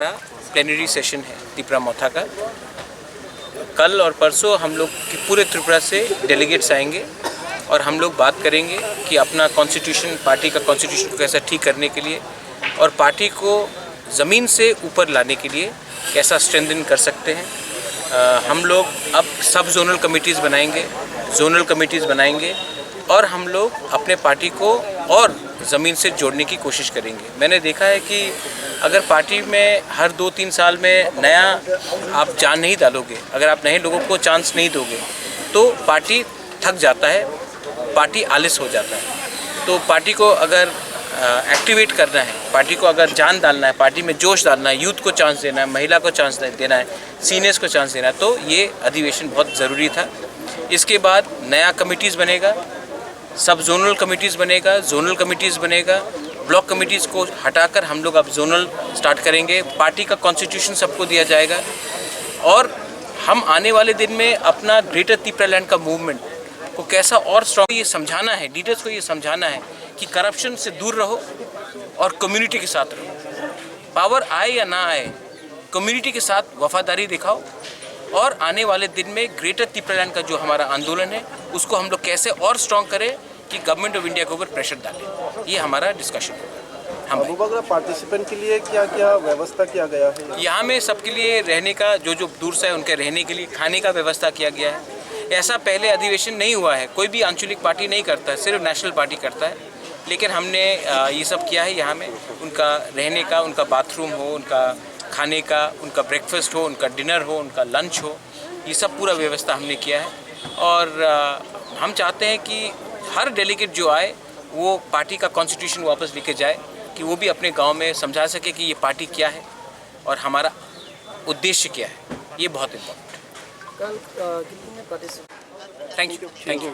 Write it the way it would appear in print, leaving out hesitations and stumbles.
Plenary session है त्रिपुरा मोथा का। कल और परसों हम लोग की पूरे त्रिपुरा से डेलीगेट्स आएंगे और हम लोग बात करेंगे कि अपना कॉन्स्टिट्यूशन, पार्टी का कॉन्स्टिट्यूशन को कैसा ठीक करने के लिए और पार्टी को ज़मीन से ऊपर लाने के लिए कैसा स्ट्रेंथन कर सकते हैं। हम लोग अब सब जोनल कमेटीज़ बनाएंगे और हम लोग अपने पार्टी को और ज़मीन से जोड़ने की कोशिश करेंगे। मैंने देखा है कि अगर पार्टी में हर 2-3 साल में नया आप जान नहीं डालोगे, अगर आप नए लोगों को चांस नहीं दोगे तो पार्टी थक जाता है, पार्टी आलस हो जाता है। तो पार्टी को अगर एक्टिवेट करना है, पार्टी को अगर जान डालना है, पार्टी में जोश डालना है, यूथ को चांस देना है, महिला को चांस देना है, सीनियर्स को चांस देना है, तो ये अधिवेशन बहुत ज़रूरी था। इसके बाद नया कमिटीज़ बनेगा, सब जोनल कमिटीज़ बनेगा, ब्लॉक कमिटीज़ को हटाकर हम लोग अब जोनल स्टार्ट करेंगे। पार्टी का कॉन्स्टिट्यूशन सबको दिया जाएगा और हम आने वाले दिन में अपना ग्रेटर त्रिपुरा लैंड का मूवमेंट को कैसा और स्ट्रॉन्ग ये समझाना है, लीडर्स को ये समझाना है कि करप्शन से दूर रहो और कम्युनिटी के साथ रहो। पावर आए या ना आए, कम्युनिटी के साथ वफादारी दिखाओ और आने वाले दिन में ग्रेटर त्रिपुरा लैंड का जो हमारा आंदोलन है उसको हम लोग कैसे और स्ट्रॉन्ग करें कि गवर्नमेंट ऑफ इंडिया के ऊपर प्रेशर डालें। ये हमारा डिस्कशन है। हम पार्टिसिपेंट के लिए क्या क्या व्यवस्था किया गया है? यहाँ में सबके लिए रहने का, जो दूर से है उनके रहने के लिए खाने का व्यवस्था किया गया है। ऐसा पहले अधिवेशन नहीं हुआ है, कोई भी आंचलिक पार्टी नहीं करता है, सिर्फ नेशनल पार्टी करता है। लेकिन हमने ये सब किया है। यहाँ में उनका रहने का, उनका बाथरूम हो, उनका खाने का, उनका ब्रेकफास्ट हो, उनका डिनर हो, उनका लंच हो, ये सब पूरा व्यवस्था हमने किया है। और हम चाहते हैं कि हर डेलीगेट जो आए वो पार्टी का कॉन्स्टिट्यूशन वापस लेके जाए, कि वो भी अपने गांव में समझा सके कि ये पार्टी क्या है और हमारा उद्देश्य क्या है। ये बहुत इम्पोर्टेंट है। कल कितने पार्टिसिपेंट? Thank you.